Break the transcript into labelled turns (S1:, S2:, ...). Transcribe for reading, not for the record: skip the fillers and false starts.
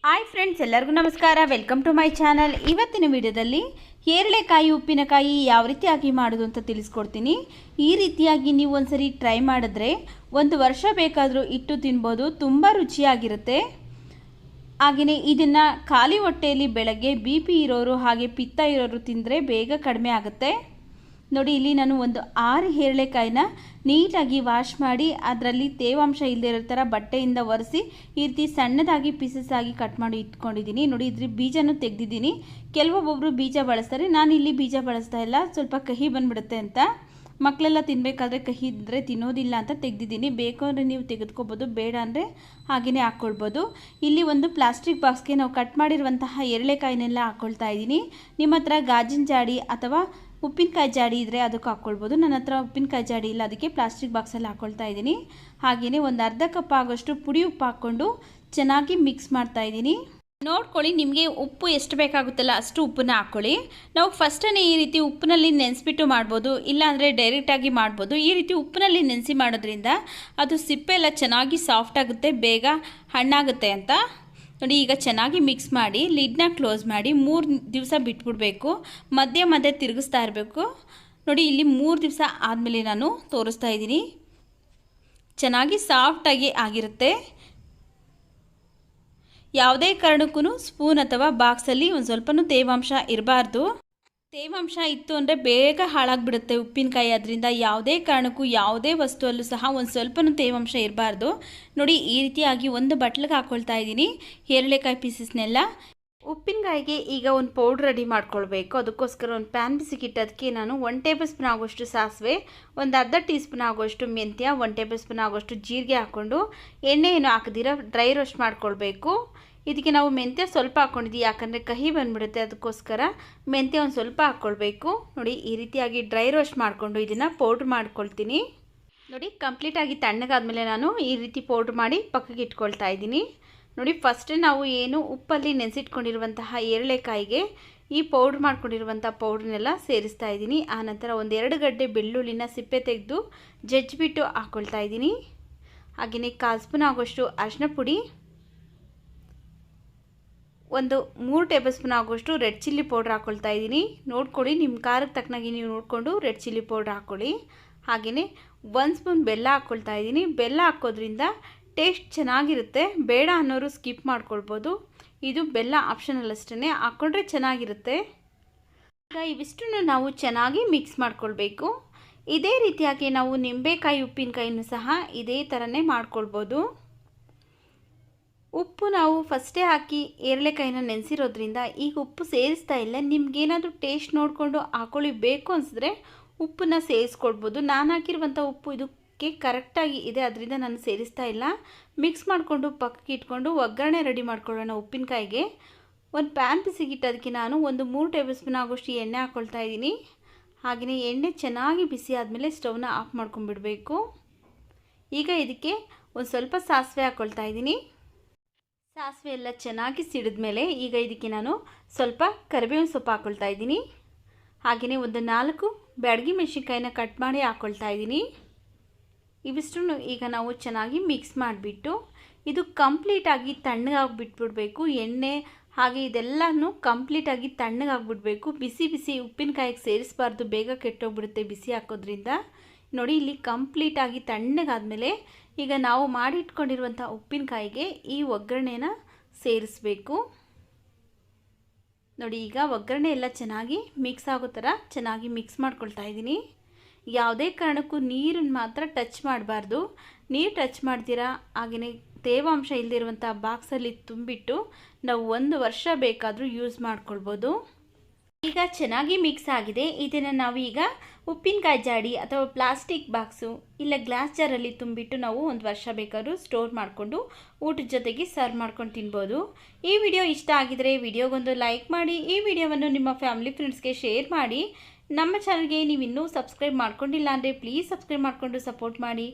S1: Hi friends, ಎಲ್ಲರಿಗೂ ನಮಸ್ಕಾರ. Welcome to my channel. ಇವತ್ತಿನ ವಿಡಿಯೋದಲ್ಲಿ ಹೇರಳೆಕಾಯಿ ಉಪ್ಪಿನಕಾಯಿ ಯಾವ ರೀತಿಯಾಗಿ ಮಾಡೋದು ಅಂತ ತಿಳಿಸ್ಕೊಡ್ತೀನಿ. ಈ ರೀತಿಯಾಗಿ ನೀವು ಒಂದ್ಸರಿ ಟ್ರೈ ಮಾಡಿದ್ರೆ 1 ವರ್ಷ ಬೇಕಾದರೂ ಇಟ್ಟು ತಿನ್ಬೋದು. ತುಂಬ ರುಚಿಯಾಗಿರುತ್ತೆ. ಹಾಗೆಯೇ ಇದನ್ನು ಖಾಲಿ ಹೊಟ್ಟೆಯಲ್ಲಿ ಬೆಳಗ್ಗೆ BP ಇರೋರು ಹಾಗೆ ಪಿತ್ತ ಇರೋರು ತಿಂದರೆ ಬೇಗ ಕಡಿಮೆ ಆಗುತ್ತೆ. ನೋಡಿ, ಇಲ್ಲಿ ನಾನು ಒಂದು 6 ಹೇರಳೆಕಾಯಿನ ನೀಟಾಗಿ ವಾಶ್ ಮಾಡಿ ಅದರಲ್ಲಿ ತೇವಾಂಶ ಇಲ್ಲದೆ ಇರೋ ಥರ ಬಟ್ಟೆಯಿಂದ ಒರೆಸಿ ಈ ರೀತಿ ಸಣ್ಣದಾಗಿ ಪೀಸಸ್ ಆಗಿ ಕಟ್ ಮಾಡಿ ಇಟ್ಕೊಂಡಿದ್ದೀನಿ. ನೋಡಿ, ಇದ್ರ ಬೀಜನೂ ತೆಗೆದಿದ್ದೀನಿ. ಕೆಲವೊಬ್ಬೊಬ್ಬರು ಬೀಜ ಬಳಸ್ತಾರೆ, ನಾನು ಇಲ್ಲಿ ಬೀಜ ಬಳಸ್ತಾ ಇಲ್ಲ. ಸ್ವಲ್ಪ ಕಹಿ ಬಂದುಬಿಡುತ್ತೆ ಅಂತ, ಮಕ್ಕಳೆಲ್ಲ ತಿನ್ನಬೇಕಾದ್ರೆ ಕಹಿ ಇದ್ದರೆ ತಿನ್ನೋದಿಲ್ಲ ಅಂತ ತೆಗೆದಿದ್ದೀನಿ. ಬೇಕು ಅಂದರೆ ನೀವು ತೆಗೆದುಕೋಬೋದು, ಬೇಡ ಅಂದರೆ ಹಾಗೆಯೇ ಹಾಕ್ಕೊಳ್ಬೋದು. ಇಲ್ಲಿ ಒಂದು ಪ್ಲಾಸ್ಟಿಕ್ ಬಾಕ್ಸ್ಗೆ ನಾವು ಕಟ್ ಮಾಡಿರುವಂತಹ ಹೇರಳೆಕಾಯಿನೆಲ್ಲ ಹಾಕ್ಕೊಳ್ತಾ ಇದ್ದೀನಿ. ನಿಮ್ಮ ಹತ್ರ ಗಾಜಿನ ಜಾಡಿ ಅಥವಾ ಉಪ್ಪಿನಕಾಯಿ ಜಾಡಿ ಇದ್ದರೆ ಅದಕ್ಕೆ ಹಾಕ್ಕೊಳ್ಬೋದು. ನನ್ನ ಹತ್ರ ಉಪ್ಪಿನಕಾಯಿ ಜಾಡಿ ಇಲ್ಲ, ಅದಕ್ಕೆ ಪ್ಲಾಸ್ಟಿಕ್ ಬಾಕ್ಸಲ್ಲಿ ಹಾಕ್ಕೊಳ್ತಾ ಇದ್ದೀನಿ. ಹಾಗೆಯೇ ಒಂದು ಅರ್ಧ ಕಪ್ ಆಗೋಷ್ಟು ಪುಡಿ ಉಪ್ಪು ಹಾಕ್ಕೊಂಡು ಚೆನ್ನಾಗಿ ಮಿಕ್ಸ್ ಮಾಡ್ತಾ ಇದ್ದೀನಿ. ನೋಡ್ಕೊಳ್ಳಿ, ನಿಮಗೆ ಉಪ್ಪು ಎಷ್ಟು ಬೇಕಾಗುತ್ತಲ್ಲ ಅಷ್ಟು ಉಪ್ಪನ್ನ ಹಾಕ್ಕೊಳ್ಳಿ. ನಾವು ಫಸ್ಟೇ ಈ ರೀತಿ ಉಪ್ಪಿನಲ್ಲಿ ನೆನೆಸ್ಬಿಟ್ಟು ಮಾಡ್ಬೋದು, ಇಲ್ಲಾಂದರೆ ಡೈರೆಕ್ಟಾಗಿ ಮಾಡ್ಬೋದು. ಈ ರೀತಿ ಉಪ್ಪಿನಲ್ಲಿ ನೆನೆಸಿ ಮಾಡೋದ್ರಿಂದ ಅದು ಸಿಪ್ಪೆ ಎಲ್ಲ ಚೆನ್ನಾಗಿ ಸಾಫ್ಟ್ ಆಗುತ್ತೆ, ಬೇಗ ಹಣ್ಣಾಗುತ್ತೆ ಅಂತ. ನೋಡಿ, ಈಗ ಚೆನ್ನಾಗಿ ಮಿಕ್ಸ್ ಮಾಡಿ ಲಿಡ್ನ ಕ್ಲೋಸ್ ಮಾಡಿ 3 ದಿವಸ ಬಿಟ್ಬಿಡಬೇಕು. ಮಧ್ಯೆ ಮಧ್ಯೆ ತಿರುಗಿಸ್ತಾ ಇರಬೇಕು. ನೋಡಿ, ಇಲ್ಲಿ 3 ದಿವಸ ಆದಮೇಲೆ ನಾನು ತೋರಿಸ್ತಾ ಇದ್ದೀನಿ. ಚೆನ್ನಾಗಿ ಸಾಫ್ಟಾಗಿ ಆಗಿರುತ್ತೆ. ಯಾವುದೇ ಕಾರಣಕ್ಕೂ ಸ್ಪೂನ್ ಅಥವಾ ಬಾಕ್ಸಲ್ಲಿ ಒಂದು ಸ್ವಲ್ಪನೂ ತೇವಾಂಶ ಇರಬಾರ್ದು. ತೇವಾಂಶ ಇತ್ತು ಅಂದರೆ ಬೇಗ ಹಾಳಾಗಿಬಿಡುತ್ತೆ ಉಪ್ಪಿನಕಾಯಿ. ಅದರಿಂದ ಯಾವುದೇ ಕಾರಣಕ್ಕೂ ಯಾವುದೇ ವಸ್ತುವಲ್ಲೂ ಸಹ ಒಂದು ಸ್ವಲ್ಪನೂ ತೇವಾಂಶ ಇರಬಾರ್ದು. ನೋಡಿ, ಈ ರೀತಿಯಾಗಿ ಒಂದು ಬಟ್ಲಿಗೆ ಹಾಕ್ಕೊಳ್ತಾ ಇದ್ದೀನಿ ಹೇರಳೆಕಾಯಿ ಪೀಸಸ್ನೆಲ್ಲ. ಉಪ್ಪಿನಕಾಯಿಗೆ ಈಗ ಒಂದು ಪೌಡ್ರ್ ರೆಡಿ ಮಾಡ್ಕೊಳ್ಬೇಕು. ಅದಕ್ಕೋಸ್ಕರ ಒಂದು ಪ್ಯಾನ್ ಬಿಸಿಗಿಟ್ಟು ಅದಕ್ಕೆ ನಾನು 1 ಟೇಬಲ್ ಸ್ಪೂನ್ ಆಗೋಷ್ಟು ಸಾಸಿವೆ, ಒಂದು ಅರ್ಧ ಟೀ ಸ್ಪೂನ್ ಆಗೋಷ್ಟು ಮೆಂತ್ಯ, 1 ಟೇಬಲ್ ಸ್ಪೂನ್ ಆಗೋಷ್ಟು ಜೀರಿಗೆ ಹಾಕ್ಕೊಂಡು ಎಣ್ಣೆ ಏನು ಹಾಕದಿರ ಡ್ರೈ ರೋಸ್ಟ್ ಮಾಡ್ಕೊಳ್ಬೇಕು. ಇದಕ್ಕೆ ನಾವು ಮೆಂತ್ಯ ಸ್ವಲ್ಪ ಹಾಕ್ಕೊಂಡಿದ್ದೀವಿ, ಯಾಕಂದರೆ ಕಹಿ ಬಂದುಬಿಡುತ್ತೆ. ಅದಕ್ಕೋಸ್ಕರ ಮೆಂತ್ಯ ಒಂದು ಸ್ವಲ್ಪ ಹಾಕ್ಕೊಳ್ಬೇಕು. ನೋಡಿ, ಈ ರೀತಿಯಾಗಿ ಡ್ರೈ ರೋಸ್ಟ್ ಮಾಡಿಕೊಂಡು ಇದನ್ನು ಪೌಡ್ರ್ ಮಾಡ್ಕೊಳ್ತೀನಿ. ನೋಡಿ, ಕಂಪ್ಲೀಟಾಗಿ ತಣ್ಣಗಾದ್ಮೇಲೆ ನಾನು ಈ ರೀತಿ ಪೌಡ್ರ್ ಮಾಡಿ ಪಕ್ಕಕ್ಕೆ ಇಟ್ಕೊಳ್ತಾ ಇದ್ದೀನಿ. ನೋಡಿ, ಫಸ್ಟ್ ನಾವು ಏನು ಉಪ್ಪಲ್ಲಿ ನೆನೆಸಿಟ್ಕೊಂಡಿರುವಂತಹ ಹೇರಳೆಕಾಯಿಗೆ ಈ ಪೌಡ್ರ್ ಮಾಡ್ಕೊಂಡಿರುವಂಥ ಪೌಡ್ರನ್ನೆಲ್ಲ ಸೇರಿಸ್ತಾ ಇದ್ದೀನಿ. ಆನಂತರ ಒಂದು 2 ಗಡ್ಡೆ ಬೆಳ್ಳುಳ್ಳಿನ ಸಿಪ್ಪೆ ತೆಗೆದು ಜಜ್ಜಿಬಿಟ್ಟು ಹಾಕ್ಕೊಳ್ತಾ ಇದ್ದೀನಿ. ಹಾಗೆಯೇ 1/4 ಸ್ಪೂನ್ ಆಗೋಷ್ಟು ಅರಿಶಿನ ಪುಡಿ, ಒಂದು 3 ಟೇಬಲ್ ಸ್ಪೂನ್ ಆಗೋಷ್ಟು ರೆಡ್ ಚಿಲ್ಲಿ ಪೌಡ್ರ್ ಹಾಕ್ಕೊಳ್ತಾ ಇದ್ದೀನಿ. ನೋಡ್ಕೊಳ್ಳಿ, ನಿಮ್ಮ ಖಾರಕ್ಕೆ ತಕ್ಕನಾಗಿ ನೀವು ನೋಡಿಕೊಂಡು ರೆಡ್ ಚಿಲ್ಲಿ ಪೌಡ್ರ್ ಹಾಕ್ಕೊಳ್ಳಿ. ಹಾಗೆಯೇ 1 ಸ್ಪೂನ್ ಬೆಲ್ಲ ಹಾಕ್ಕೊಳ್ತಾ ಇದ್ದೀನಿ. ಬೆಲ್ಲ ಹಾಕೋದ್ರಿಂದ ಟೇಸ್ಟ್ ಚೆನ್ನಾಗಿರುತ್ತೆ. ಬೇಡ ಅನ್ನೋರು ಸ್ಕಿಪ್ ಮಾಡ್ಕೊಳ್ಬೋದು. ಇದು ಬೆಲ್ಲ ಆಪ್ಷನಲ್ ಅಷ್ಟೇ, ಹಾಕ್ಕೊಂಡ್ರೆ ಚೆನ್ನಾಗಿರುತ್ತೆ. ಈಗ ಇವಿಷ್ಟನ್ನು ನಾವು ಚೆನ್ನಾಗಿ ಮಿಕ್ಸ್ ಮಾಡ್ಕೊಳ್ಬೇಕು. ಇದೇ ರೀತಿಯಾಗಿ ನಾವು ನಿಂಬೆಕಾಯಿ ಉಪ್ಪಿನಕಾಯಿನೂ ಸಹ ಇದೇ ಥರನೇ ಮಾಡ್ಕೊಳ್ಬೋದು. ಉಪ್ಪು ನಾವು ಫಸ್ಟೇ ಹಾಕಿ ಹೇರಳೆಕಾಯಿನ ನೆನೆಸಿರೋದ್ರಿಂದ ಈಗ ಉಪ್ಪು ಸೇರಿಸ್ತಾ ಇಲ್ಲ. ನಿಮ್ಗೇನಾದರೂ ಟೇಸ್ಟ್ ನೋಡಿಕೊಂಡು ಹಾಕೊಳ್ಳಿ, ಬೇಕು ಅನಿಸಿದ್ರೆ ಉಪ್ಪನ್ನ ಸೇರಿಸ್ಕೊಳ್ಬೋದು. ನಾನು ಹಾಕಿರುವಂಥ ಉಪ್ಪು ಇದಕ್ಕೆ ಕರೆಕ್ಟಾಗಿ ಇದೆ, ಅದರಿಂದ ನಾನು ಸೇರಿಸ್ತಾ ಇಲ್ಲ. ಮಿಕ್ಸ್ ಮಾಡಿಕೊಂಡು ಪಕ್ಕಕ್ಕೆ ಇಟ್ಕೊಂಡು ಒಗ್ಗರಣೆ ರೆಡಿ ಮಾಡ್ಕೊಳ್ಳೋಣ. ಉಪ್ಪಿನಕಾಯಿಗೆ ಒಂದು ಪ್ಯಾನ್ ಬಿಸಿಗಿಟ್ಟು ಅದಕ್ಕೆ ನಾನು ಒಂದು 3 ಟೇಬಲ್ ಸ್ಪೂನ್ ಆಗೋಷ್ಟು ಎಣ್ಣೆ ಹಾಕ್ಕೊಳ್ತಾ ಇದ್ದೀನಿ. ಹಾಗೆಯೇ ಎಣ್ಣೆ ಚೆನ್ನಾಗಿ ಬಿಸಿ ಆದಮೇಲೆ ಸ್ಟವ್ನ ಆಫ್ ಮಾಡ್ಕೊಂಡ್ಬಿಡಬೇಕು. ಈಗ ಇದಕ್ಕೆ ಒಂದು ಸ್ವಲ್ಪ ಸಾಸಿವೆ ಹಾಕ್ಕೊಳ್ತಾ ಇದ್ದೀನಿ. ಸಾಸಿವೆ ಎಲ್ಲ ಚೆನ್ನಾಗಿ ಸಿಡಿದ ಮೇಲೆ ಈಗ ಇದಕ್ಕೆ ನಾನು ಸ್ವಲ್ಪ ಕರಿಬೇವಿನ ಸೊಪ್ಪು ಹಾಕ್ಕೊಳ್ತಾ ಇದ್ದೀನಿ. ಹಾಗೆಯೇ ಒಂದು 4 ಬ್ಯಾಡಗಿ ಮೆಣಸಿನ್ಕಾಯಿನ ಕಟ್ ಮಾಡಿ ಹಾಕ್ಕೊಳ್ತಾ ಇದ್ದೀನಿ. ಇವಿಷ್ಟನ್ನು ಈಗ ನಾವು ಚೆನ್ನಾಗಿ ಮಿಕ್ಸ್ ಮಾಡಿಬಿಟ್ಟು ಇದು ಕಂಪ್ಲೀಟಾಗಿ ತಣ್ಣಗಾಗಿಬಿಟ್ಬಿಡಬೇಕು. ಎಣ್ಣೆ ಹಾಗೆ ಇದೆಲ್ಲನೂ ಕಂಪ್ಲೀಟಾಗಿ ತಣ್ಣಗಾಗಿಬಿಡಬೇಕು. ಬಿಸಿ ಬಿಸಿ ಉಪ್ಪಿನಕಾಯಿಗೆ ಸೇರಿಸಬಾರ್ದು, ಬೇಗ ಕೆಟ್ಟೋಗ್ಬಿಡುತ್ತೆ ಬಿಸಿ ಹಾಕೋದ್ರಿಂದ. ನೋಡಿ, ಇಲ್ಲಿ ಕಂಪ್ಲೀಟಾಗಿ ತಣ್ಣಗಾದ್ಮೇಲೆ ಈಗ ನಾವು ಮಾಡಿಟ್ಕೊಂಡಿರುವಂಥ ಉಪ್ಪಿನಕಾಯಿಗೆ ಈ ಒಗ್ಗರಣೆನ ಸೇರಿಸಬೇಕು. ನೋಡಿ, ಈಗ ಒಗ್ಗರಣೆ ಎಲ್ಲ ಚೆನ್ನಾಗಿ ಮಿಕ್ಸ್ ಆಗೋ ಥರ ಚೆನ್ನಾಗಿ ಮಿಕ್ಸ್ ಮಾಡ್ಕೊಳ್ತಾ ಇದ್ದೀನಿ. ಯಾವುದೇ ಕಾರಣಕ್ಕೂ ನೀರನ್ನು ಮಾತ್ರ ಟಚ್ ಮಾಡಬಾರ್ದು. ನೀರು ಟಚ್ ಮಾಡ್ತೀರಾ ಹಾಗೆಯೇ ತೇವಾಂಶ ಇಲ್ಲದಿರುವಂಥ ಬಾಕ್ಸಲ್ಲಿ ತುಂಬಿಟ್ಟು ನಾವು 1 ವರ್ಷ ಬೇಕಾದರೂ ಯೂಸ್ ಮಾಡ್ಕೊಳ್ಬೋದು. ಈಗ ಚೆನ್ನಾಗಿ ಮಿಕ್ಸ್ ಆಗಿದೆ. ಇದನ್ನು ನಾವು ಈಗ ಉಪ್ಪಿನಕಾಯಿ ಜಾಡಿ ಅಥವಾ ಪ್ಲಾಸ್ಟಿಕ್ ಬಾಕ್ಸು ಇಲ್ಲ ಗ್ಲಾಸ್ ಜಾರಲ್ಲಿ ತುಂಬಿಟ್ಟು ನಾವು 1 ವರ್ಷ ಬೇಕಾದ್ರೂ ಸ್ಟೋರ್ ಮಾಡಿಕೊಂಡು ಊಟದ ಜೊತೆಗೆ ಸರ್ವ್ ಮಾಡ್ಕೊಂಡು ತಿನ್ಬೋದು. ಈ ವಿಡಿಯೋ ಇಷ್ಟ ಆಗಿದರೆ ವಿಡಿಯೋಗೊಂದು ಲೈಕ್ ಮಾಡಿ, ಈ ವಿಡಿಯೋವನ್ನು ನಿಮ್ಮ ಫ್ಯಾಮಿಲಿ ಫ್ರೆಂಡ್ಸ್ಗೆ ಶೇರ್ ಮಾಡಿ. ನಮ್ಮ ಚಾನಲ್ಗೆ ನೀವು ಇನ್ನೂ ಸಬ್ಸ್ಕ್ರೈಬ್ ಮಾಡ್ಕೊಂಡಿಲ್ಲ ಅಂದರೆ ಪ್ಲೀಸ್ ಸಬ್ಸ್ಕ್ರೈಬ್ ಮಾಡಿಕೊಂಡು ಸಪೋರ್ಟ್ ಮಾಡಿ.